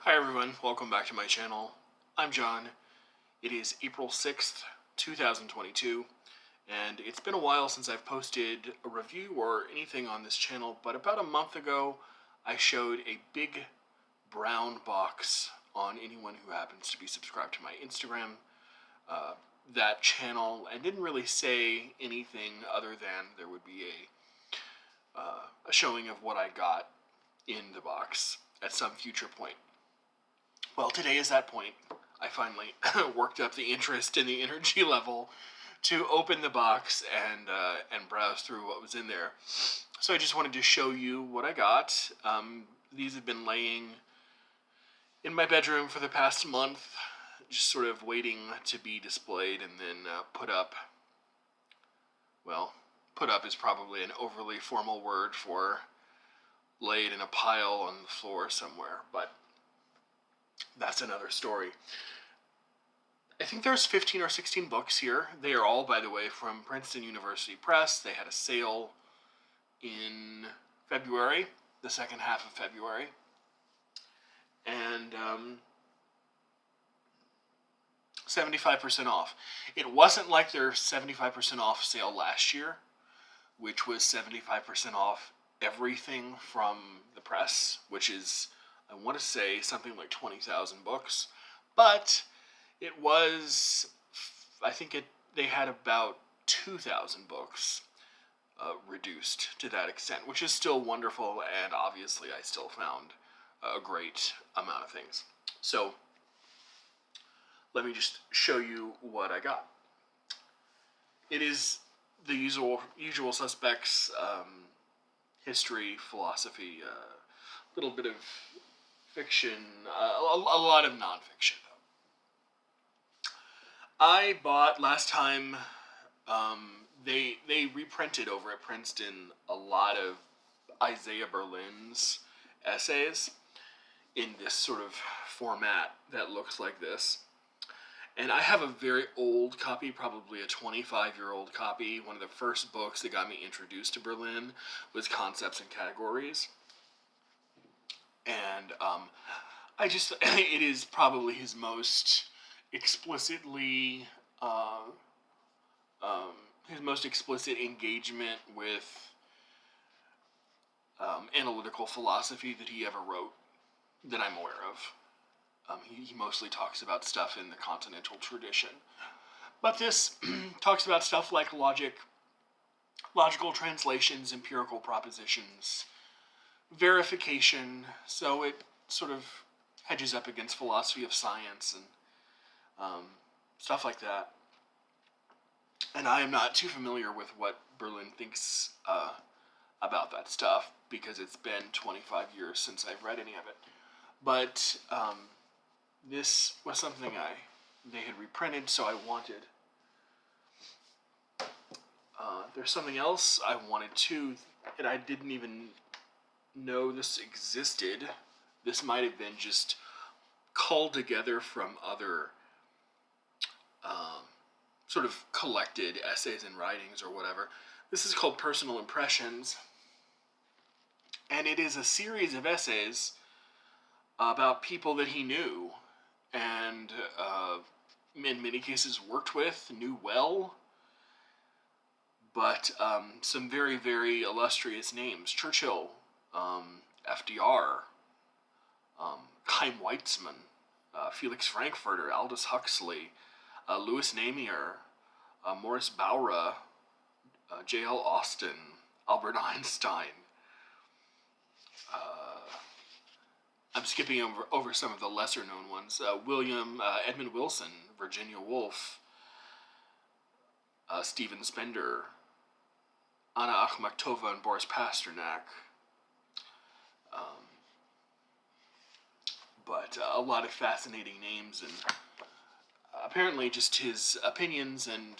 Hi everyone, welcome back to my channel. I'm John. It is April 6th, 2022, and it's been a while since I've posted a review or anything on this channel, but about a month ago I showed a big brown box on anyone who happens to be subscribed to my Instagram, that channel, and didn't really say anything other than there would be a showing of what I got in the box at some future point. Well, today is that point. I finally worked up the interest and the energy level to open the box and browse through what was in there. So I just wanted to show you what I got. These have been laying in my bedroom for the past month, just sort of waiting to be displayed and then put up. Well, put up is probably an overly formal word for laid in a pile on the floor somewhere, but that's another story. I think there's 15 or 16 books here. They are all, by the way, from Princeton University Press. They had a sale in February, the second half of February. And 75% off. It wasn't like their 75% off sale last year, which was 75% off everything from the press, which is, I want to say, something like 20,000 books. But it was, I think they had about 2,000 books reduced to that extent, which is still wonderful, and obviously I still found a great amount of things. So let me just show you what I got. It is the usual suspects, history, philosophy, a little bit of fiction, a lot of nonfiction, though. I bought last time, they reprinted over at Princeton a lot of Isaiah Berlin's essays in this sort of format that looks like this. And I have a very old copy, probably a 25-year-old copy. One of the first books that got me introduced to Berlin was Concepts and Categories. And it is probably his most explicitly, his most explicit engagement with analytical philosophy that he ever wrote, that I'm aware of. He mostly talks about stuff in the continental tradition. But this talks about stuff like logic, logical translations, empirical propositions, verification, so it sort of hedges up against philosophy of science and stuff like that. And I am not too familiar with what Berlin thinks about that stuff, because it's been 25 years since I've read any of it. But this was something they had reprinted, so I wanted. There's something else I wanted too, and I didn't even know this existed. This might have been just culled together from other sort of collected essays and writings or whatever. This is called Personal Impressions, and it is a series of essays about people that he knew and in many cases worked with, knew well, but some very, very illustrious names. Churchill, FDR, Chaim Weizmann, Felix Frankfurter, Aldous Huxley, Louis Namier, Morris Bowra, J.L. Austin, Albert Einstein. I'm skipping over some of the lesser-known ones. Edmund Wilson, Virginia Woolf, Steven Spender, Anna Akhmatova, and Boris Pasternak. But a lot of fascinating names, and apparently just his opinions and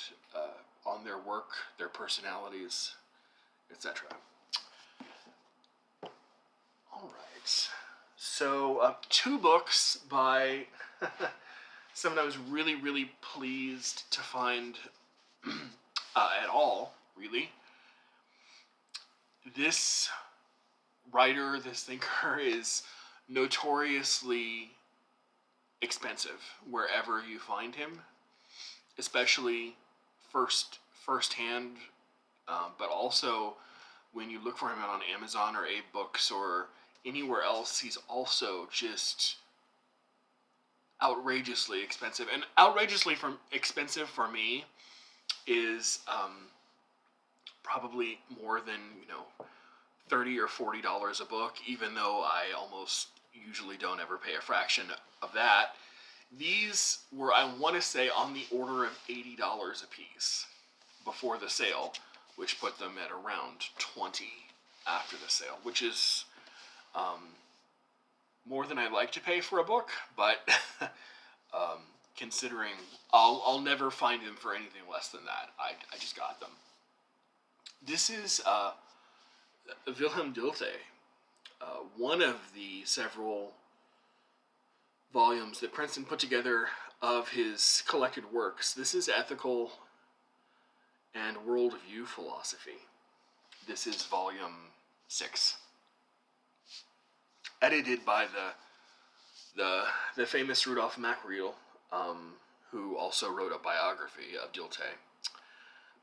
on their work, their personalities, etc. All right. So, two books by someone I was really, really pleased to find at all, really. This writer, this thinker, is notoriously expensive wherever you find him, especially firsthand, but also when you look for him on Amazon or Abe Books or anywhere else. He's also just outrageously expensive, and expensive for me is probably more than $30 or $40 a book, even though I almost usually don't ever pay a fraction of that. These were, I want to say, on the order of $80 a piece before the sale, which put them at around $20 after the sale, which is more than I like to pay for a book, but considering I'll never find them for anything less than that. I just got them. This is Wilhelm Dilthey, one of the several volumes that Princeton put together of his collected works. This is Ethical and Worldview Philosophy. This is volume 6, edited by the famous Rudolf Mackereel, who also wrote a biography of Dilthey.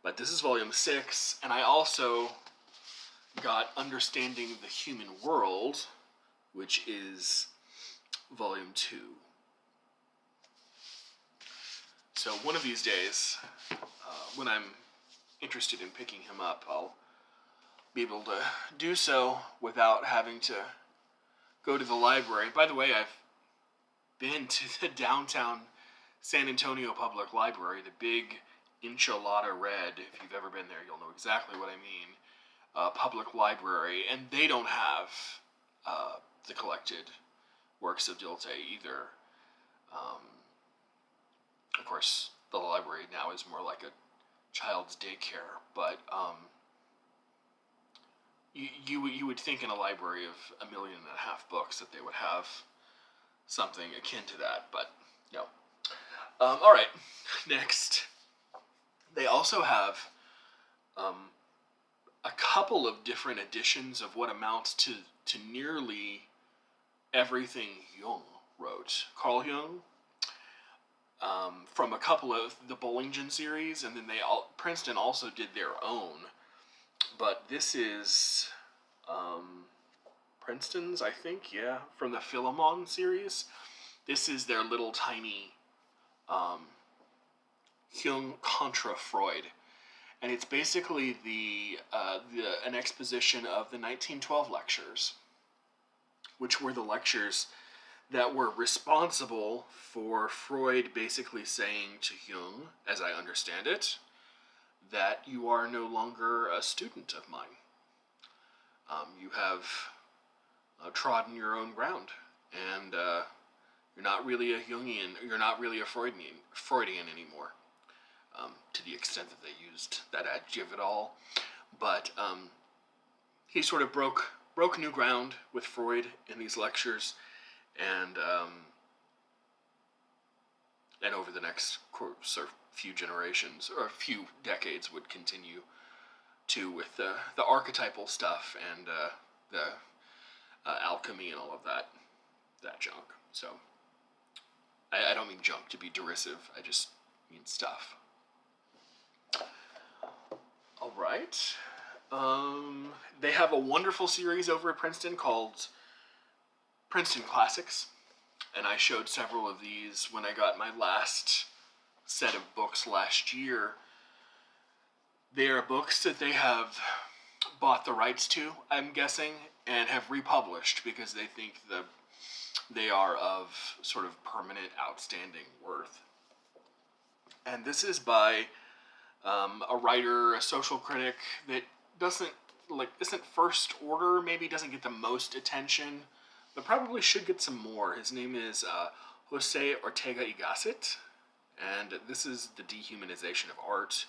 But this is volume 6, and I also got Understanding the Human World, which is volume 2. So one of these days, when I'm interested in picking him up, I'll be able to do so without having to go to the library. By the way, I've been to the downtown San Antonio Public Library, the big enchilada red. If you've ever been there, you'll know exactly what I mean. Public library, and they don't have the collected works of Dilthey either. Of course, the library now is more like a child's daycare, but you would think in a library of 1.5 million books that they would have something akin to that, but no. All right, next. They also have a couple of different editions of what amounts to nearly everything Jung wrote. Carl Jung, from a couple of the Bollingen series, and then Princeton also did their own. But this is Princeton's, I think, yeah, from the Philemon series. This is their little tiny Jung contra Freud, and it's basically an exposition of the 1912 lectures, which were the lectures that were responsible for Freud basically saying to Jung, as I understand it, that you are no longer a student of mine. You have trodden your own ground, and you're not really a Jungian, you're not really a Freudian anymore, to the extent that they used that adjective at all. But he sort of broke new ground with Freud in these lectures, and over the next few generations, or a few decades, would continue to with the archetypal stuff and the alchemy and all of that junk. So I don't mean junk to be derisive, I just mean stuff. All right. They have a wonderful series over at Princeton called Princeton Classics, and I showed several of these when I got my last set of books last year. They are books that they have bought the rights to, I'm guessing, and have republished because they think they are of sort of permanent, outstanding worth. And this is by a writer, a social critic that isn't first order, maybe doesn't get the most attention, but probably should get some more. His name is Jose Ortega y Gasset, and this is The Dehumanization of Art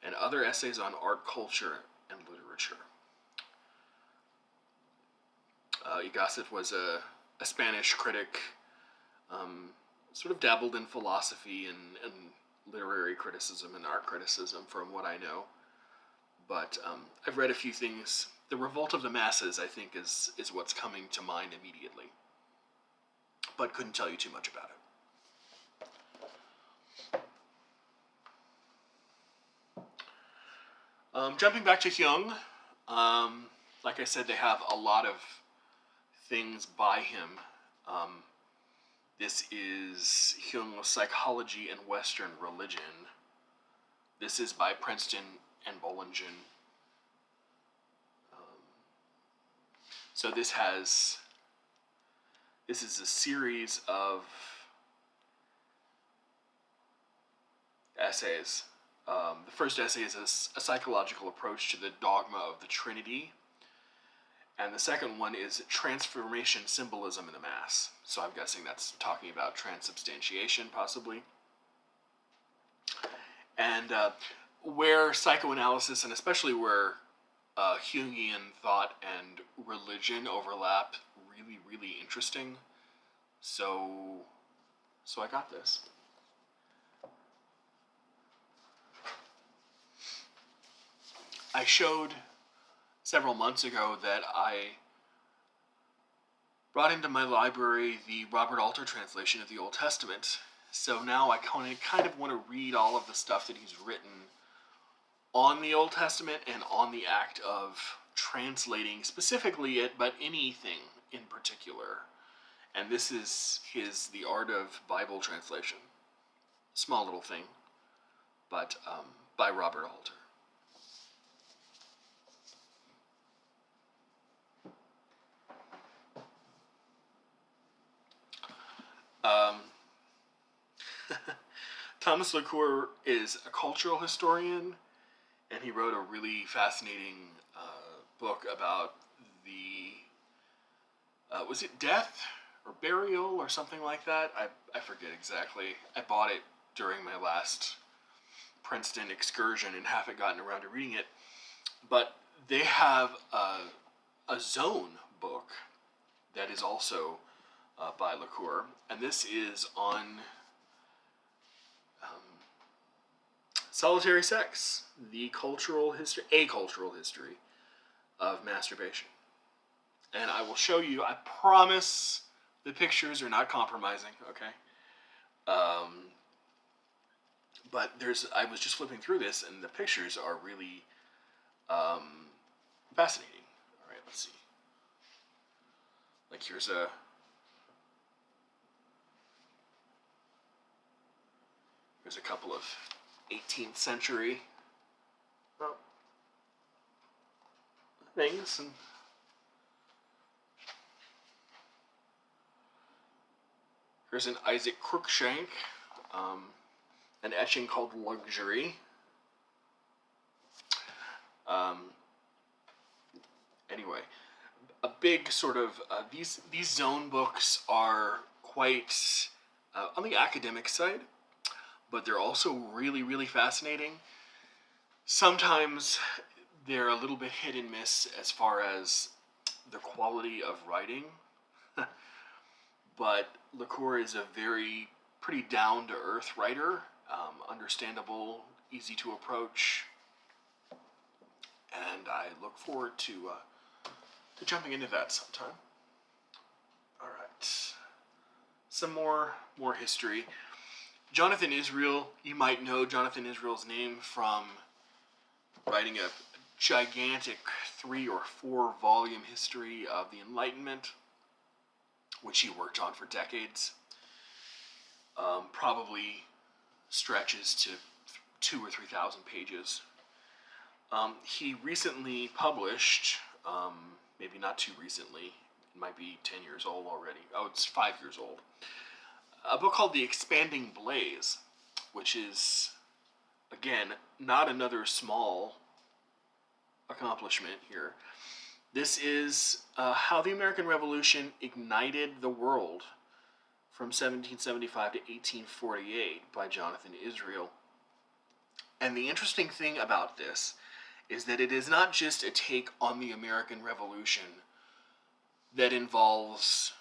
and Other Essays on Art, Culture, and Literature. Gasset was a Spanish critic, sort of dabbled in philosophy and literary criticism and art criticism, from what I know. But I've read a few things. The Revolt of the Masses, I think, is what's coming to mind immediately. but couldn't tell you too much about it. Jumping back to Jung, like I said, they have a lot of things by him. This is Jung's Psychology and Western Religion. This is by Princeton and Bollingen. So this is a series of essays. The first essay is a psychological approach to the dogma of the Trinity. And the second one is transformation symbolism in the Mass. So I'm guessing that's talking about transubstantiation, possibly. And where psychoanalysis, and especially where Jungian thought and religion overlap, really, really interesting. So I got this. I showed several months ago that I brought into my library the Robert Alter translation of the Old Testament. So now I kind of want to read all of the stuff that he's written on the Old Testament and on the act of translating specifically it, but anything in particular. And this is The Art of Bible Translation. Small little thing, but by Robert Alter. Thomas LaCour is a cultural historian, and he wrote a really fascinating book about the, was it death or burial or something like that? I forget exactly. I bought it during my last Princeton excursion and haven't gotten around to reading it. But they have a Zone book that is also by LaCour, and this is on solitary sex, a cultural history of masturbation. And I will show you, I promise the pictures are not compromising, okay? But I was just flipping through this, and the pictures are really fascinating. All right, let's see. Like here's a couple of 18th century things, and here's an Isaac Cruikshank, an etching called Luxury. Anyway, a big sort of these Zone books are quite on the academic side, but they're also really, really fascinating. Sometimes they're a little bit hit and miss as far as the quality of writing, but LaCour is a pretty down-to-earth writer, understandable, easy to approach, and I look forward to jumping into that sometime. All right, some more history. Jonathan Israel, you might know Jonathan Israel's name from writing a gigantic 3 or 4 volume history of the Enlightenment, which he worked on for decades. Probably stretches to 2,000 or 3,000 pages. He recently published, maybe not too recently, it might be 10 years old already. Oh, it's 5 years old. A book called The Expanding Blaze, which is, again, not another small accomplishment here. This is how the American Revolution ignited the world from 1775 to 1848 by Jonathan Israel. And the interesting thing about this is that it is not just a take on the American Revolution that involves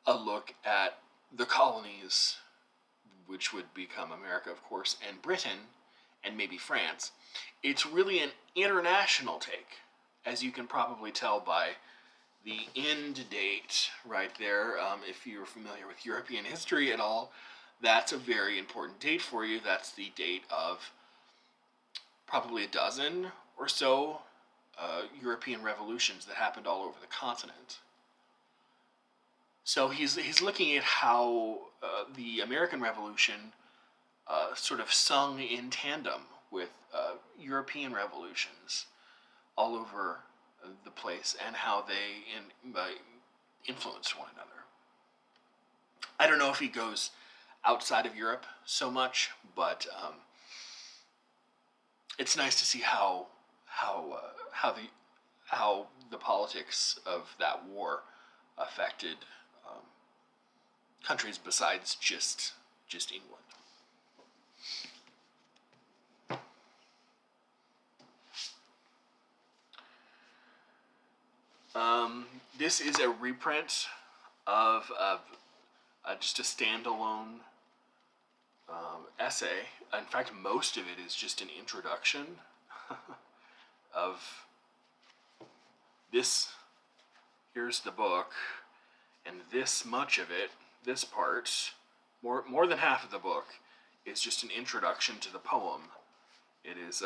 a look at the colonies, which would become America, of course, and Britain, and maybe France. It's really an international take, as you can probably tell by the end date right there. If you're familiar with European history at all, that's a very important date for you. That's the date of probably a dozen or so European revolutions that happened all over the continent. So he's looking at how the American Revolution sort of sung in tandem with European revolutions all over the place, and how they influenced one another. I don't know if he goes outside of Europe so much, but it's nice to see how the politics of that war affected countries besides just England. This is a reprint of just a standalone essay. In fact, most of it is just an introduction of this. Here's the book, and this much of it, this part, more than half of the book, is just an introduction to the poem. It is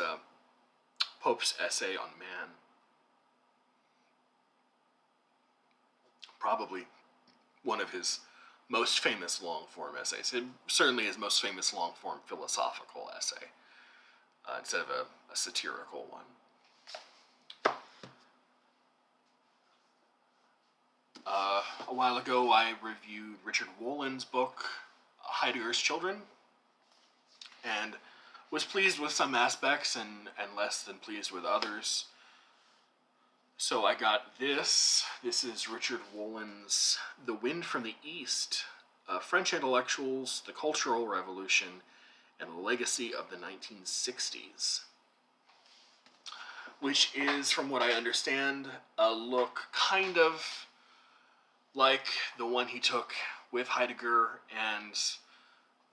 Pope's essay on man. Probably one of his most famous long-form essays. It certainly his most famous long-form philosophical essay, instead of a satirical one. A while ago, I reviewed Richard Wollen's book, Heidegger's Children, and was pleased with some aspects and less than pleased with others. So I got this. This is Richard Wollen's The Wind from the East, French Intellectuals, the Cultural Revolution, and the Legacy of the 1960s. Which is, from what I understand, a look kind of like the one he took with Heidegger and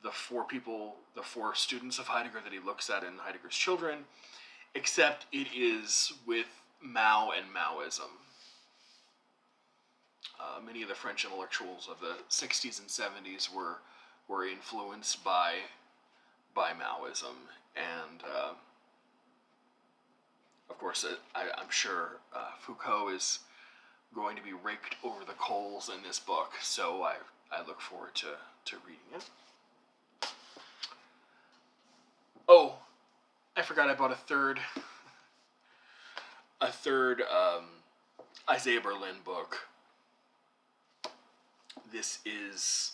the four students of Heidegger that he looks at in Heidegger's Children, except it is with Mao and Maoism. Many of the French intellectuals of the 60s and 70s were influenced by Maoism, and of course, I'm sure Foucault is going to be raked over the coals in this book, so I look forward to reading it. Oh, I forgot I bought a third Isaiah Berlin book. This is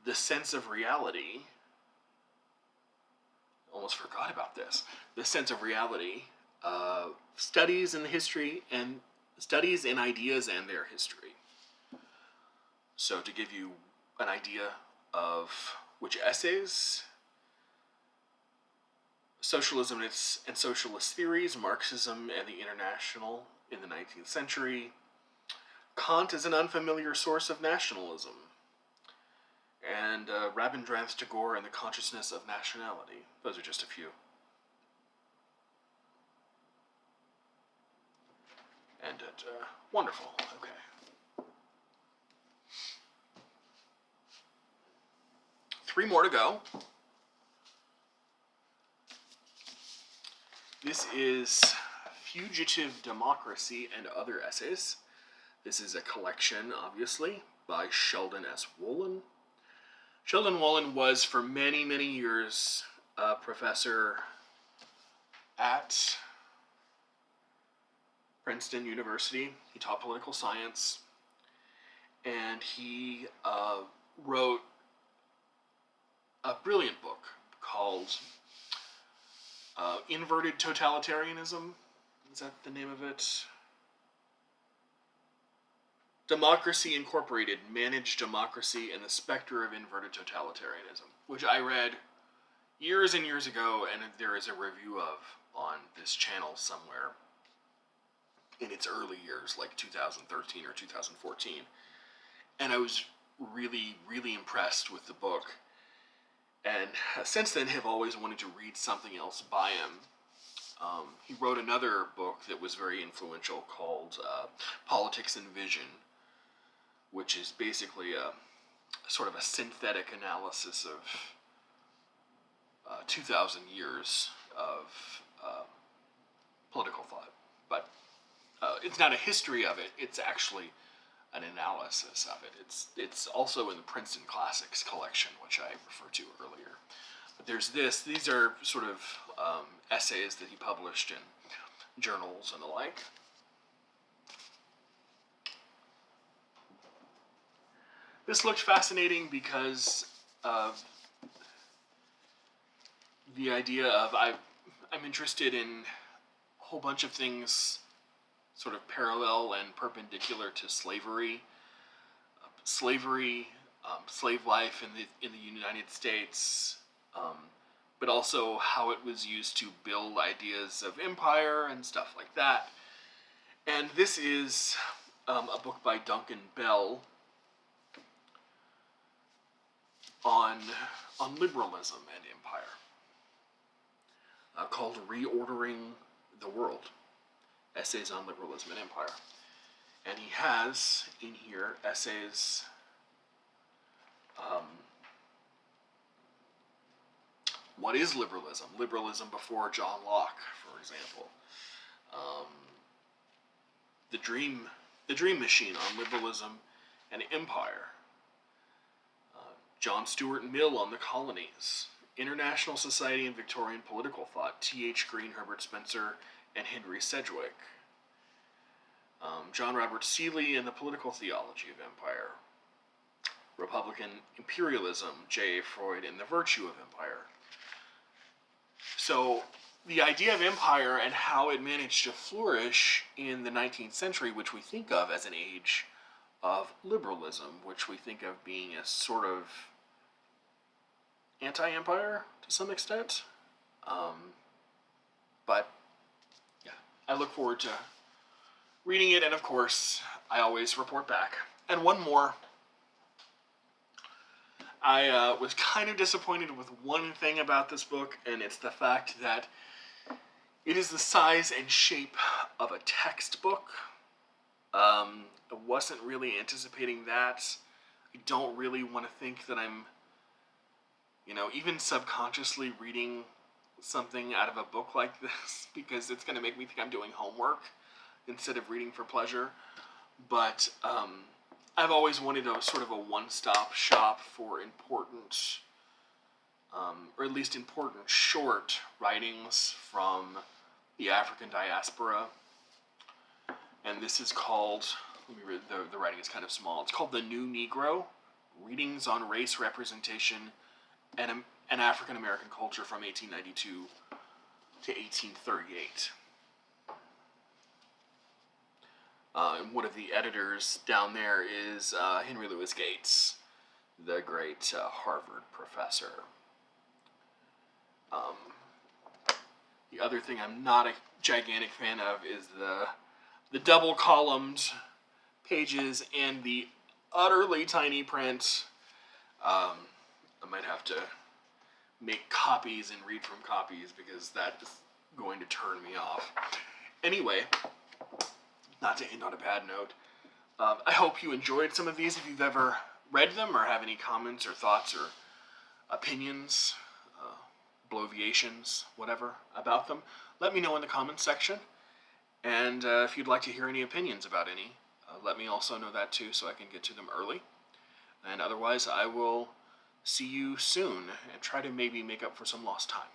The Sense of Reality. Almost forgot about this. The Sense of Reality. Studies in history and studies in ideas and their history. So to give you an idea of which essays: Socialism and Socialist Theories, Marxism and the International in the 19th Century, Kant is an Unfamiliar Source of Nationalism, and Rabindranath Tagore and the Consciousness of Nationality. Those are just a few. And wonderful. Okay. 3 more to go. This is Fugitive Democracy and Other Essays. This is a collection, obviously, by Sheldon S. Wollen. Sheldon Wollen was, for many, many years, a professor at Princeton University. He taught political science, and he wrote a brilliant book called Inverted Totalitarianism. Is that the name of it? Democracy Incorporated, Managed Democracy and the Specter of Inverted Totalitarianism, which I read years and years ago, and there is a review of on this channel somewhere in its early years, like 2013 or 2014. And I was really, really impressed with the book. And since then have always wanted to read something else by him. He wrote another book that was very influential called Politics and Vision, which is basically a sort of a synthetic analysis of 2,000 years of political thought. But it's not a history of it, it's actually an analysis of it. It's also in the Princeton Classics collection, which I referred to earlier. But there's this. These are sort of essays that he published in journals and the like. This looked fascinating because of the idea of I'm interested in a whole bunch of things sort of parallel and perpendicular to slavery. Slave life in the United States, but also how it was used to build ideas of empire and stuff like that. And this is a book by Duncan Bell on liberalism and empire, called Reordering the World, Essays on Liberalism and Empire. And he has in here essays what is liberalism? Liberalism before John Locke, for example. The Dream Machine on Liberalism and Empire. John Stuart Mill on the Colonies. International Society and Victorian Political Thought. T.H. Green, Herbert Spencer, and Henry Sedgwick. John Robert Seeley and the Political Theology of Empire. Republican Imperialism, J. A. Freud and the Virtue of Empire. So the idea of empire and how it managed to flourish in the 19th century, which we think of as an age of liberalism, which we think of being a sort of anti-empire to some extent. But yeah, I look forward to reading it, and of course, I always report back. And one more. I was kind of disappointed with one thing about this book, and it's the fact that it is the size and shape of a textbook. I wasn't really anticipating that. I don't really want to think that I'm, even subconsciously reading something out of a book like this, because it's going to make me think I'm doing homework instead of reading for pleasure. But I've always wanted a sort of a one-stop shop for important, or at least important short writings from the African diaspora. And this is called, let me read, the writing is kind of small. It's called The New Negro, Readings on Race Representation and African American Culture from 1892 to 1838. And one of the editors down there is Henry Louis Gates, the great Harvard professor. The other thing I'm not a gigantic fan of is the double-columned pages and the utterly tiny print. I might have to make copies and read from copies because that is going to turn me off. Anyway, not to end on a bad note, I hope you enjoyed some of these. If you've ever read them or have any comments or thoughts or opinions, bloviations, whatever, about them, let me know in the comments section. And if you'd like to hear any opinions about any, let me also know that too, so I can get to them early. And otherwise, I will see you soon and try to maybe make up for some lost time.